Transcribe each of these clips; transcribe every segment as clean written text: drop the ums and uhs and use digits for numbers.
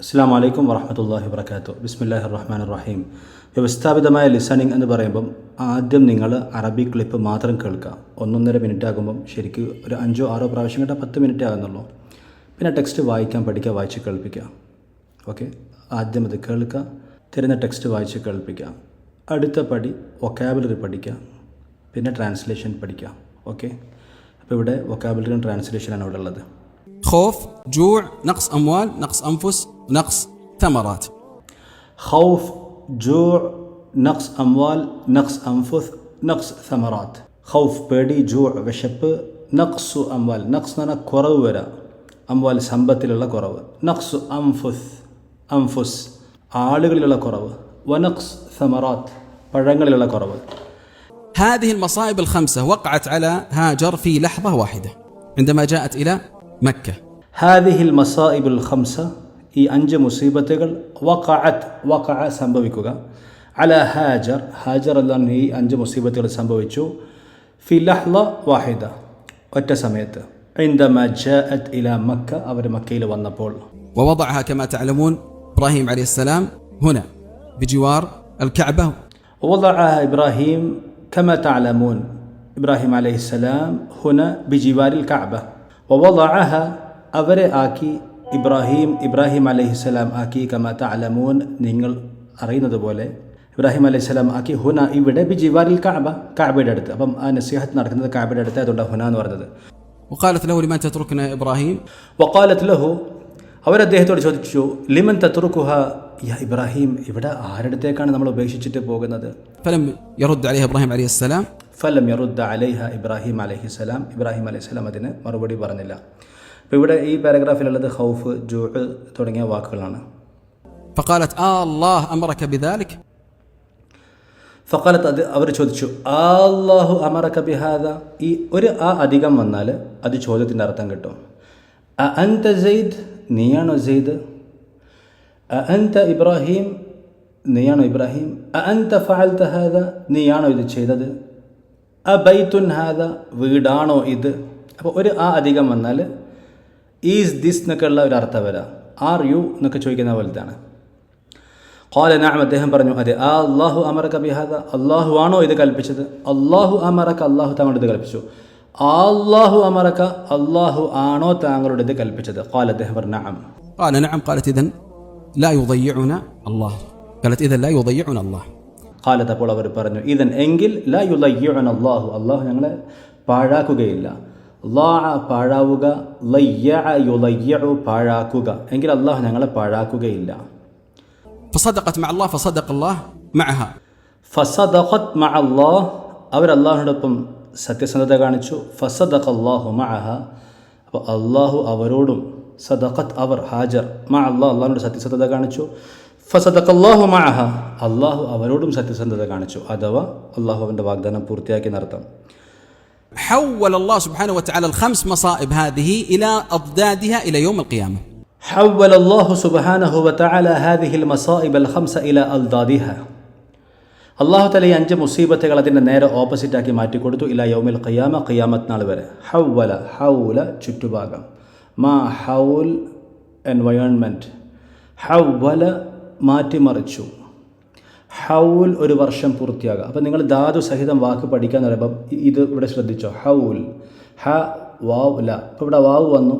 അസ്സലാമു അലൈക്കും വറഹ്മത്തുള്ളാഹി വബറകാതുഹു. ബിസ്മില്ലാഹിർ റഹ്മാനിർ റഹീം. വ്യവസ്ഥാപിതമായ ലിസണിങ് എന്ന് പറയുമ്പം ആദ്യം നിങ്ങൾ അറബി ക്ലിപ്പ് മാത്രം കേൾക്കുക. 1.5 മിനിറ്റ് ആകുമ്പം ശരിക്കും ഒരു 5-6 പ്രാവശ്യം കേട്ടാൽ 10 മിനിറ്റ് ആകുന്നുള്ളൂ. പിന്നെ ടെക്സ്റ്റ് വായിക്കാൻ പഠിക്കുക, വായിച്ച് കേൾപ്പിക്കുക. ഓക്കെ, ആദ്യം അത് കേൾക്കുക, തരുന്ന ടെക്സ്റ്റ് വായിച്ച് കേൾപ്പിക്കുക. അടുത്ത പടി വൊക്കാബുലറി പഠിക്കുക, പിന്നെ ട്രാൻസ്ലേഷൻ പഠിക്കുക. ഓക്കെ, അപ്പോൾ ഇവിടെ വൊക്കാബുലറിയും ട്രാൻസ്ലേഷനാണ് ഇവിടെ ഉള്ളത്. خوف، جوع، نقص أموال، نقص أنفس، نقص ثمرات. خوف، جوع، نقص أموال، نقص أنفس، نقص ثمرات. خوف പേടി, ജൂഅ് വിശപ്പ്, നഖ്സു അംവാൽ, നഖ്സ് എന്ന് പറഞ്ഞാൽ കുറവ് വരാം, അംവാൽ സമ്പത്തിലുള്ള കുറവ്, നഖ്സു അൻഫുസ് ആളുകളിലുള്ള കുറവ്, വനഖ്സ് ثمرات പഴങ്ങളിലുള്ള കുറവ്. هذه المصائب الخمسة وقعت على هاجر في لحظة واحدة عندما جاءت إلى مكة. هذه المصائب الخمسة ഈ 5 മുസീബത്തുകൾ വഖഅ സംഭവിക്കുക അലാ ഹാജർ അല്ലാഹ് ഈ 5 മുസീബത്തുകൾ സംഭവിച്ചു ഫി ലഹ്ള വാഹിദ ഒറ്റ സമയത്ത് عندما جاءت إلى مكة അവർ മക്കയിൽ വന്നപ്പോൾ. ووضعها كما تعلمون إبراهيم عليه السلام هنا بجوار الكعبة. ووضعها إبراهيم كما تعلمون إبراهيم عليه السلام هنا بجوار الكعبة. ووضعها അവരെ ആക്കി ഇബ്രാഹിം അലൈഹിസ്സലാം ആക്കി കമാ തഅലമൂൻ നിങ്ങൾ അറിയുന്നത് പോലെ ഇബ്രാഹിം അലൈഹിസ്സലാം ആക്കി ഹുന ഇവിടെ ബിജിവാരിൽ കഅബയുടെ അടുത്ത്. അപ്പം ആ നസീഹത്ത് നടക്കുന്നത് കഅബയുടെ അടുത്ത്, അതുകൊണ്ടാണ് ഹുന എന്ന് പറഞ്ഞത്. وقالت له لمن تتركنا إبراهيم. وقالت له അവർ അദ്ദേഹത്തോട് ചോദിച്ചു ലിമൻ തത്റുകുഹ യാ ഇബ്രാഹിം, ഇവിടെ ആരടുത്തേക്കാണ് നമ്മൾ ഉപേക്ഷിച്ചിട്ട് പോകുന്നത്? فلم يرد عليها إبراهيم عليه السلام. ഫലം യറുദ്ദ അലൈഹ ഇബ്രാഹിം അലൈഹിസ്സലാം, ഇബ്രാഹിം അലൈഹിസ്സലാം അതിന് മറുപടി പറഞ്ഞില്ല. അപ്പോൾ ഇവിടെ ഈ പാരഗ്രാഫിലുള്ളത് ഖൗഫ്, ജൂഅ് തുടങ്ങിയ വാക്കുകളാണ്. فقالت الله أمرك بذلك. ഫഖാലത്ത് അവർ ചോദിച്ചു അല്ലാഹു അമറക ബിഹാദ, ഈ ഒരു അധികം വന്നാൽ അത് ചോദ്യത്തിൻ്റെ അർത്ഥം കിട്ടും. അൻത സെയ്ദ്, നീയാണോ സെയ്ദ്? അൻത ഇബ്രാഹിം, നീയാണോ ഇബ്രാഹിം? അൻത ഫഅൽത ഹാദ, നീയാണോ ഇത് ചെയ്തത്? ബൈത്തുൻ ഹാദ, വീടാണോ ഇത്? അപ്പോൾ ഒരു അധികം വന്നാൽ ഈസ് ദിസ് എന്നൊക്കെയുള്ള ഒരു അർത്ഥം വരാം. ആർ യു എന്നൊക്കെ ചോദിക്കുന്ന പോലത്താണ്. ഖാല നഅം, അദ്ദേഹം പറഞ്ഞു അതെ. അല്ലാഹു അമറക ബിഹാദ, അല്ലാഹു ആണോ ഇത് കൽപ്പിച്ചത്? അല്ലാഹു അമറക, അല്ലാഹു താങ്കളുടെ ഇത് കൽപ്പിച്ചു. അല്ലാഹു അമറക, അല്ലാഹു ആണോ താങ്കളുടെ ഇത് കൽപ്പിച്ചത്? ഖാല, അദ്ദേഹം പറഞ്ഞു നഅം. قال نعم. قالت إذن لا يضيعنا الله. قالت إذن لا يضيعنا الله. ഖാലത്ത്, അപ്പോൾ അവർ പറഞ്ഞു ഇദൻ എങ്കിൽ ലാ യുളയ്യിഉന അല്ലാഹു, അല്ലാഹു ഞങ്ങളെ പാഴാക്കുകയില്ല. ളാഅ പാഴാവുക, ലയ്യഅ യുളയ്യിഉ പാഴാക്കുക, എങ്കിൽ അല്ലാഹു ഞങ്ങളെ പാഴാക്കുകയില്ല. فصدقت مع الله فصدق الله معها. ഫസദഖത് മഅ അല്ലാഹ്, അവർ അല്ലാഹുവിനോടൊപ്പം സത്യസന്ധത കാണിച്ചു. ഫസദഖ അല്ലാഹു മഅഹ, അപ്പോൾ അല്ലാഹു അവരോടും, സദഖത്ത് അവർ ഹാജർ, മഅ അല്ലാഹ് അല്ലാഹുവിനോട് സത്യസന്ധത കാണിച്ചു. ഫസദഖ അല്ലാഹു മഅഹ, അല്ലാഹു അവരോടും സത്യസന്ധത കാണിച്ചു, അഥവാ അല്ലാഹു അവൻ്റെ വാഗ്ദാനം പൂർത്തിയാക്കി നടത്താം. حول الله سبحانه وتعالى الخمس مصائب هذه إلى أضدادها إلى يوم القيامة. حول الله سبحانه وتعالى هذه المصائب الخمسة إلى أضدادها. അള്ളാഹു തആല ഈ 5 മുസീബത്തുകൾ അതിൻ്റെ നേരെ ഓപ്പോസിറ്റാക്കി മാറ്റിക്കൊടുത്തു. ഇല യൗമിൽ ഖിയാമ, ഖിയാമത്ത് നാൾ വരെ. ഹൗവല, ഹൗല ചുറ്റുഭാഗം, മാ ഹൗൽ എൻവയോൺമെൻറ്റ്, ഹൗവല മാറ്റിമറിച്ചു, ഹൗൽ ഒരു വർഷം പൂർത്തിയാകുക. അപ്പോൾ നിങ്ങൾ ധാതു സഹിതം വാക്ക് പഠിക്കാൻ പറയുമ്പം ഇത് ഇവിടെ ശ്രദ്ധിച്ചോ. ഹൗൽ, ഹ വാവ് ല. ഇപ്പോൾ ഇവിടെ വാവ് വന്നു,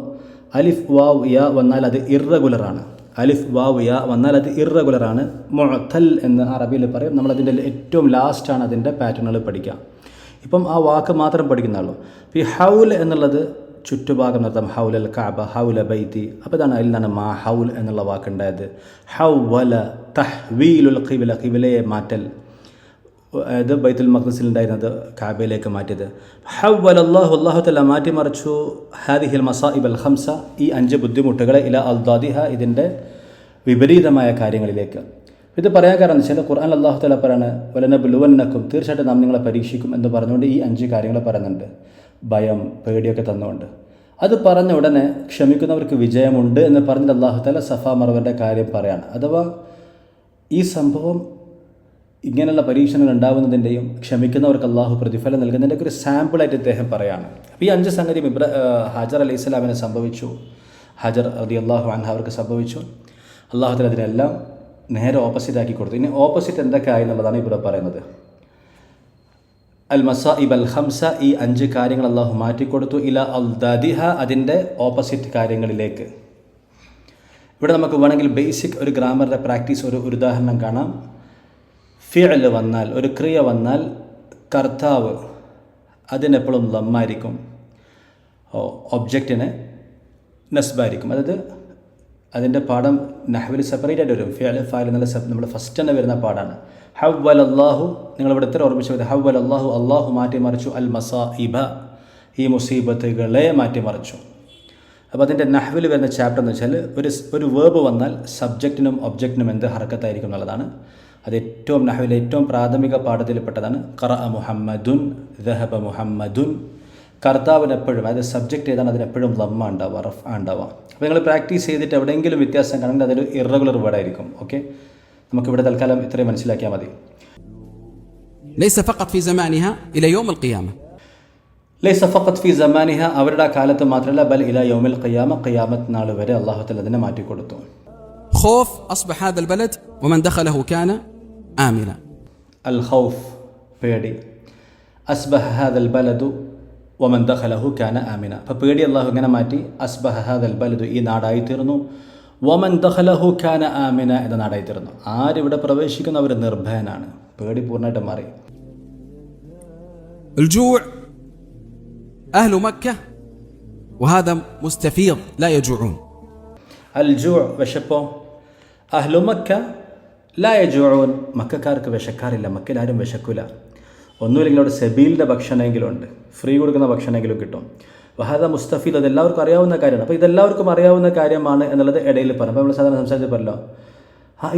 അലിഫ് വാവ് യ വന്നാൽ അത് ഇർറഗുലറാണ്. അലിഫ് വാവ് യ വന്നാൽ അത് ഇർറഗുലറാണ്. മുഅത്തൽ എന്ന് അറബിയിൽ പറയും. നമ്മളതിൻ്റെ ഏറ്റവും ലാസ്റ്റാണ് അതിൻ്റെ പാറ്റേണുകൾ പഠിക്കുക. ഇപ്പം ആ വാക്ക് മാത്രം പഠിക്കുന്നുള്ളൂ. ഈ ഹൗൽ എന്നുള്ളത് ചുറ്റുഭാഗം നടത്താം. ഹൗലൽ കഅബ, ഹൗല ബൈത്തി. അപ്പോൾ ഇതാണ് അതിൽ നിന്നാണ് മാ ഹൗൽ എന്നുള്ള വാക്കുണ്ടായത്. ഹൗവല തഹ്വീലുൽ ഖിബല, ഖിബലയെ മാറ്റൽ. അത് ബൈത്തുൽ മഖ്ദിസിൽ ഉണ്ടായിരുന്നത് കഅബയിലേക്ക് മാറ്റിയത്. ഹവ്വല അല്ലാഹു തആല മാറ്റിമറിച്ചു ഹാദിഹിൽ മസാഇബൽ ഖംസ, ഈ 5 ബുദ്ധിമുട്ടുകളെ ഇല അൽദാദിഹ, ഇതിൻ്റെ വിപരീതമായ കാര്യങ്ങളിലേക്ക്. ഇത് പറയാൻ കാരണം ചില ഖുർആൻ അല്ലാഹു തആല പറയാണ് വലനബ്ലുവന്നക്കും, തീർച്ചയായിട്ടും നാം നിങ്ങളെ പരീക്ഷിക്കും എന്ന് പറഞ്ഞുകൊണ്ട് ഈ 5 കാര്യങ്ങൾ പറയുന്നുണ്ട്. ഭയം, പേടിയൊക്കെ തന്നുകൊണ്ട്. അത് പറഞ്ഞ ഉടനെ ക്ഷമിക്കുന്നവർക്ക് വിജയമുണ്ട് എന്ന് പറഞ്ഞിട്ട് അല്ലാഹു തആല സഫാ മർവൻ്റെ കാര്യം പറയാണ്. അഥവാ ഈ സംഭവം ഇങ്ങനെയുള്ള പരീക്ഷണങ്ങൾ ഉണ്ടാകുന്നതിൻ്റെയും ക്ഷമിക്കുന്നവർക്ക് അള്ളാഹു പ്രതിഫലം നൽകുന്നതിൻ്റെ ഒരു സാമ്പിളായിട്ട് ഇദ്ദേഹം പറയാണ്. അപ്പോൾ ഈ 5 സംഗതിയും ഹാജർ അലൈഹി സ്വലാമിനെ സംഭവിച്ചു, ഹാജർ റളിയല്ലാഹു അൻഹ അവർക്ക് സംഭവിച്ചു. അള്ളാഹുതആല അതിനെല്ലാം നേരെ ഓപ്പോസിറ്റ് ആക്കി കൊടുത്തു. ഇനി ഓപ്പോസിറ്റ് എന്തൊക്കെയായി എന്നുള്ളതാണ് ഇവിടെ പറയുന്നത്. അൽ മസാഇബ് അൽ ഖംസ, ഈ 5 കാര്യങ്ങൾ അള്ളാഹു മാറ്റിക്കൊടുത്തു. ഇല അൽദാദിഹ, അതിൻ്റെ ഓപ്പോസിറ്റ് കാര്യങ്ങളിലേക്ക്. ഇവിടെ നമുക്ക് വേണമെങ്കിൽ ബേസിക് ഒരു ഗ്രാമറിൻ്റെ പ്രാക്ടീസ് ഒരു ഉദാഹരണം കാണാം. ഫിഅൽ വന്നാൽ, ഒരു ക്രിയ വന്നാൽ കർത്താവ് അതിനെപ്പോഴും ലമ്മായിരിക്കും, ഒബ്ജക്റ്റിന് നസ്ബായിരിക്കും. അതായത് അതിൻ്റെ പാഠം നഹ്വിൽ സെപ്പറേറ്റ് ആയിട്ട് വരും. ഫിഅൽ ഫാഇൽ എന്നുള്ള നമ്മൾ ഫസ്റ്റ് തന്നെ വരുന്ന പാഠാണ്. ഹവ്വൽ അല്ലാഹു, നിങ്ങളിവിടെ ഇത്ര ഓർമ്മിച്ചത്, ഹവ്വൽ അല്ലാഹു, അള്ളാഹു മാറ്റിമറിച്ചു, അൽ മസാഇബ, ഈ മുസീബത്തുകളെ മാറ്റിമറിച്ചു. അപ്പോൾ അതിൻ്റെ നഹ്വിൽ വരുന്ന ചാപ്റ്റർ എന്ന് വെച്ചാൽ ഒരു വേർബ് വന്നാൽ സബ്ജക്റ്റിനും ഒബ്ജക്റ്റിനും എന്ത് ഹർക്കത്തായിരിക്കും എന്നുള്ളതാണ്. അത് ഏറ്റവും നഹ്വിലെ ഏറ്റവും പ്രാഥമിക പാഠത്തിൽപ്പെട്ടതാണ്. ഖറഅ മുഹമ്മദുൻ, ദഹബ മുഹമ്മദുൻ. കർത്താവിന് എപ്പോഴും, അതായത് സബ്ജക്റ്റ് ഏതാണ് അതിനെപ്പോഴും ലമ്മ ഉണ്ടാവുക, റഫ് ഉണ്ടാവുക. അപ്പോൾ നിങ്ങൾ പ്രാക്ടീസ് ചെയ്തിട്ട് എവിടെയെങ്കിലും വ്യത്യാസം കാണുമെങ്കിൽ അതൊരു ഇറഗുലർ വേർഡായിരിക്കും. ഓക്കെ, നമുക്കിവിടെ തൽക്കാലം ഇത്രയും മനസ്സിലാക്കിയാൽ മതി. ليس فقط في زمانها إلى يوم القيامة. ലൈസ ഫഖത്ത് ഫി സമാനിഹ, അവരുടെ ആ കാലത്ത് മാത്രമല്ല, ബൽ ഇലാ യൗമിൽ ഖിയാമ, ഖിയാമത്ത് നാൾ വരെ അല്ലാഹു തആല അതിനെ മാറ്റിക്കൊടുത്തു. خوف أصبح هذا البلد ومن دخله كان آمنا. അൽ ഖൗഫ്, പേടി. അസ്ബഹ ഹാദൽ ബലദു വമൻ ദഖലഹു കാന ആമിന. അപ്പോൾ പേടി അല്ലാഹു ഇങ്ങനെ മാറ്റി. അസ്ബഹ ഹാദൽ ബലദു, ഈ നാടായി തീർന്നു. വമൻ ദഖലഹു കാന ആമിന, എന്ന നാടായി തീർന്നു. ആരിവിടെ പ്രവേശിക്കുന്നു അവർ നിർഭയനാണ്. പേടി പൂർണ്ണമായിട്ട് മാറി. الجوع أهل مكة وهذا مستفيض لا يجوعون. الجوع വിശപ്പോ. അഹ്ലു മക്ക ലാ യജൂഊൻ, മക്കക്കാർക്ക് വിശക്കാറില്ല. മക്കയിൽ ആരും വിശക്കൂല. ഒന്നുമില്ലെങ്കിൽ അവിടെ സബീലിൻ്റെ ഭക്ഷണമെങ്കിലും ഉണ്ട്, ഫ്രീ കൊടുക്കുന്ന ഭക്ഷണമെങ്കിലും കിട്ടും. വഹാദ മുസ്തഫീൽ, അത് എല്ലാവർക്കും അറിയാവുന്ന കാര്യമാണ്. അപ്പോൾ ഇതെല്ലാവർക്കും അറിയാവുന്ന കാര്യമാണ് എന്നുള്ളത് ഇടയിൽ പറഞ്ഞു. അപ്പോൾ നമ്മൾ സാധാരണ സംസാരിച്ച് പറഞ്ഞല്ലോ,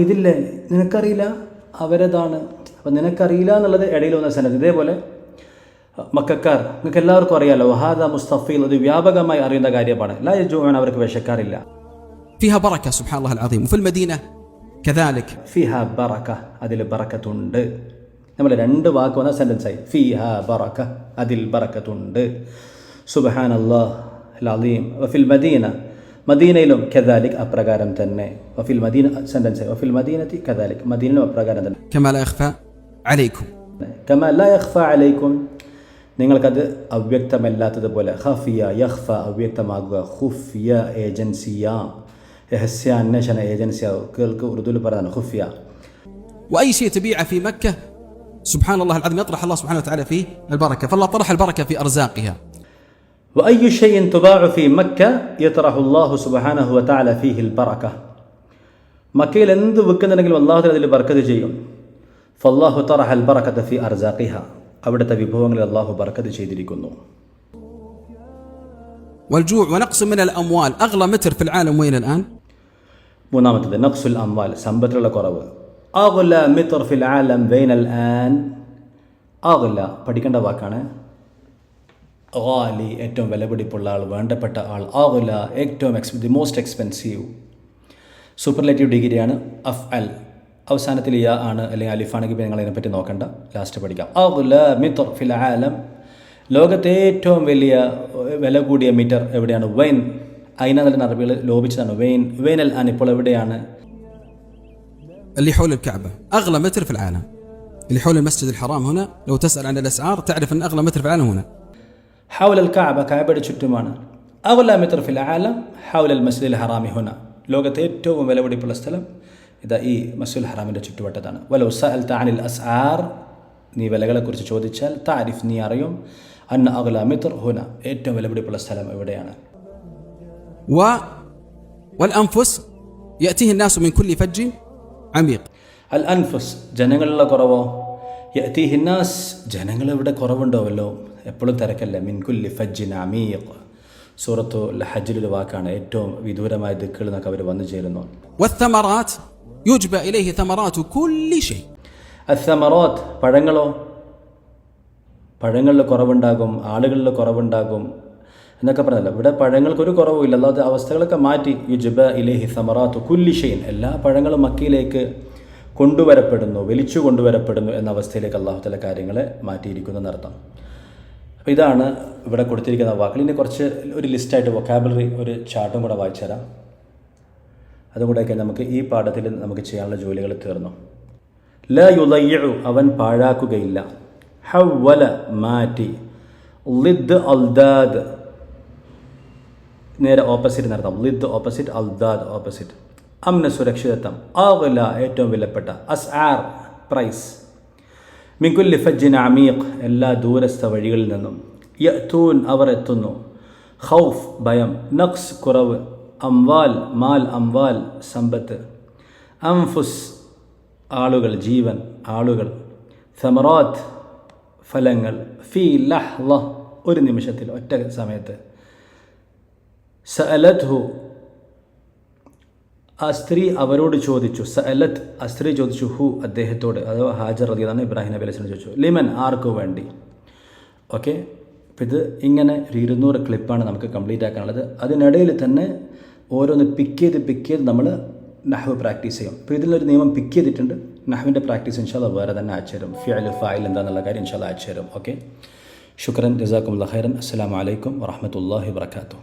ഇതില്ലേ നിനക്കറിയില്ല, അവരതാണ്. അപ്പോൾ നിനക്കറിയില്ല എന്നുള്ളത് ഇടയിൽ വന്ന സെനറ്റ്. ഇതേപോലെ മക്കക്കാർ നിങ്ങൾക്ക് എല്ലാവർക്കും അറിയാമല്ലോ, വഹാദ മുസ്തഫീൽ, അത് വ്യാപകമായി അറിയുന്ന കാര്യമാണ്. ലാ യജൂഊൻ, അവർക്ക് വിശക്കാറില്ല. فيها بركة سبحان الله العظيم. وفي المدينة كذلك. فيها بركة, അതിൽ ബറക്കത്തുണ്ട്. നമ്മൾ 2 വാക്ക് വന്ന സെൻറ്റൻസായി. ഫീഹാ ബറക, അതിൽ ബറക്കത്തുണ്ട്. സുബ്ഹാനല്ലാഹ് അൽ അലീം. വഫിൽ മദീന, മദീനയിലും കദാലിക്, അപ്രകാരം തന്നെ. വഫിൽ മദീന സെൻറ്റൻസായി. വഫിൽ മദീനത്തി കദാലിക്, മദീനയിലും അപ്രകാരം തന്നെ. كما لا يخفى عليكم. കമാ ലാ യഖ്ഫാ അലൈക്കും, നിങ്ങൾക്കത് അവ്യക്തമല്ലാത്തതുപോലെ. ഖഫിയ യഖ്ഫ, അവ്യക്തമാകുക. ഖുഫിയ ഏജൻസിയ, രഹസ്യ അന്വേഷണ ഏജൻസിയ. കേൾക്ക് ഉറുദുവിൽ പറയുന്നതാണ് ഖുഫിയ. وأي شيء تبيعه في مكة سبحان الله العظيم يطرح الله سبحانه وتعالى فيه البركة. فالله طرح البركة في أرزاقها. وأي شيء تباع في مكة يطرح الله سبحانه وتعالى فيه البركة. മക്കയിൽ എന്ത് വിൽക്കുന്നുണ്ടെങ്കിലും അല്ലാഹു തആല അതിൽ ബർക്കത്ത് ചെയ്യും. ഫല്ലാഹു طرح البركة في أرزاقها, അവിടുത്തെ വിഭവങ്ങളിൽ അല്ലാഹു ബർക്കത്ത് ചെയ്തിരിക്കുന്നു. والجوع ونقص من الأموال. أغلى متر في العالم وين الآن؟ മൂന്നാമത്തേത് നഖ്സുൽ അംവാൽ, സമ്പത്തിലുള്ള കുറവ്. അഗ്ല മിത്ർ ഫിൽ ആലം വൈന അൽ ആൻ. അഗ്ല പഠിക്കേണ്ട വാക്കാണ്. ഗാലി, ഏറ്റവും വിലപിടിപ്പുള്ള ആൾ, വേണ്ടപ്പെട്ട ആൾ. അഗ്ല, ഏറ്റവും ദി മോസ്റ്റ് എക്സ്പെൻസീവ്. സൂപ്പർലേറ്റീവ് ഡിഗ്രിയാണ്. അഫ്അൽ, അവസാനത്തിൽ യാ ആണ് അല്ലെങ്കിൽ അലിഫാണെങ്കിൽ നിങ്ങൾ അതിനെപ്പറ്റി നോക്കണ്ട, ലാസ്റ്റ് പഠിക്കാം. അഗ്ല മിത്ർ ഫിൽ ആലം, ലോകത്തെ ഏറ്റവും വലിയ വില കൂടിയ മീറ്റർ എവിടെയാണ്? വൈൻ. അയിന നല്ല അറബികൾ ലോപിച്ചതാണ്. വൈൻ അൽ ആൻ ഇപ്പോൾ എവിടെയാണ്? اللي حول الكعبة أغلى متر في العالم. اللي حول المسجد الحرام هنا لو تسأل عن الأسعار تعرف أن أغلى متر في العالم هنا. حول الكعبة, കഅബയുടെ ചുറ്റുമാണ്. أغلى متر في العالم حول المسجد الحرام هنا. ലോകത്തെ ഏറ്റവും വിലപിടിപ്പുള്ള സ്ഥലം ഇതാ ഈ മസ്ജിദുൽ ഹറാമിൻ്റെ ചുറ്റുവട്ടത്താണ്. വലൗ സഅൽത അനിൽ അസ്ആർ, നീ വിലകളെക്കുറിച്ച് ചോദിച്ചാൽ താരിഫ്, നീ അറിയും. അന്ന അഗ്ല മിത്ർ ഹുന, ഏറ്റവും വിലപിടിപ്പുള്ള സ്ഥലം എവിടെയാണ്? والأنفس يأتيه الناس من كل فج عميق. അൽ അൻഫുസ്, ജനങ്ങളുള്ള കുറവോ? യഅതീഹി الناس, ജനങ്ങൾ ഇവിടെ കുറവുണ്ടാവല്ലോ, എപ്പോഴും തിരക്കല്ലേ. മിൻ കുല്ലി ഫജ്ജിൻ അമീഖ്, സൂറത്തു ഹജ്ജിലൊരു വാക്കാണ്. ഏറ്റവും വിദൂരമായ ദിക്കുകളിൽ നിന്നൊക്കെ അവർ വന്നു ചേരുന്നു. والثمرات يجبى إليه ثمرات كل شيء. അസ്സമറാത്ത്, പഴങ്ങളോ? പഴങ്ങളിൽ കുറവുണ്ടാകും, ആളുകളിൽ കുറവുണ്ടാകും എന്നൊക്കെ പറഞ്ഞല്ലോ. ഇവിടെ പഴങ്ങൾക്കൊരു കുറവുമില്ല. അല്ലാതെ അവസ്ഥകളൊക്കെ മാറ്റി. യുജ്ബ ഇലൈഹി സമറാത്തു കുല്ലി ഷൈൻ, എല്ലാ പഴങ്ങളും മക്കയിലേക്ക് കൊണ്ടുവരപ്പെടുന്നു, വലിച്ചു കൊണ്ടുവരപ്പെടുന്നു എന്ന അവസ്ഥയിലേക്ക് അല്ലാഹു തആല കാര്യങ്ങളെ മാറ്റിയിരിക്കുന്നു എന്നർത്ഥം. അപ്പോൾ ഇതാണ് ഇവിടെ കൊടുത്തിരിക്കുന്ന വാക്കുകൾ. ഇനി കുറച്ച് ഒരു ലിസ്റ്റായിട്ട് വൊക്കാബുലറി ഒരു ചാർട്ടും കൂടെ വായിച്ചു തരാം. അതുകൂടെയൊക്കെ നമുക്ക് ഈ പാഠത്തിൽ നമുക്ക് ചെയ്യാനുള്ള ജോലികൾ തീർന്നു. ല യുളയ്യു അവൻ പാഴാക്കുകയില്ല. ഹവ്വല മാറ്റി, ലിദ് അൽദാദ് നേരെ ഓപ്പോസിറ്റ് നടത്താം. ലിദ് ഓപ്പോസിറ്റ്, അൽദാദ് ഓപ്പോസിറ്റ്. അമ്ന സുരക്ഷിതത്വം, അഗ്ല ഏറ്റവും വിലപ്പെട്ട, അസ്ആർ പ്രൈസ്, മിൻ കുല്ലി ഫജ്ജിൻ അമീഖ് എല്ലാ ദൂരസ്ഥ വഴികളിൽ നിന്നും, യഅ്തൂൻ അവർ എത്തുന്നു, ഖൗഫ് ഭയം, നഖ്സ് കുറവ്, അംവാൽ മാൽ അംവാൽ സമ്പത്ത്, അംഫുസ് ആളുകൾ ജീവൻ ആളുകൾ, സമറാത്ത് ഫലങ്ങൾ, ഫീ ലഹ്ള ഒരു നിമിഷത്തിൽ ഒറ്റ സമയത്ത്, സഅലത്ഹു ആ സ്ത്രീ അവരോട് ചോദിച്ചു, സഅലത്ത് ആ സ്ത്രീ ചോദിച്ചു, ഹു അദ്ദേഹത്തോട്, അഥവാ ഹാജർ റളിയല്ലാഹു ഇബ്രാഹിം നബി അലൈഹി സ്വലം ചോദിച്ചു, ലിമൻ ആർക്കു വേണ്ടി. ഓക്കെ, അപ്പോൾ ഇത് ഇങ്ങനെ ഒരു 200 ക്ലിപ്പാണ് നമുക്ക് കംപ്ലീറ്റ് ആക്കാനുള്ളത്. അതിനിടയിൽ തന്നെ ഓരോന്ന് പിക്ക് ചെയ്ത് നമ്മൾ നഹ്വ് പ്രാക്ടീസ് ചെയ്യും. അപ്പോൾ ഇതിലൊരു നിയമം പിക്ക് ചെയ്തിട്ടുണ്ട്. നഹ്വിൻ്റെ പ്രാക്ടീസ് ഇൻഷാ അല്ലാഹ് വേറെ തന്നെ അയച്ചു തരും. ഫിഅൽ ഫാഇൽ എന്താണെന്നുള്ള കാര്യം ഇൻഷാ അല്ലാഹ് അയച്ചു തരും. ഓക്കെ, ശുക്രൻ, ജസാക്കുമുല്ലാഹ് ഖൈറൻ. അസ്സലാമു അലൈക്കും വറഹ്മത്തുള്ളാഹി വബറകാതുഹു.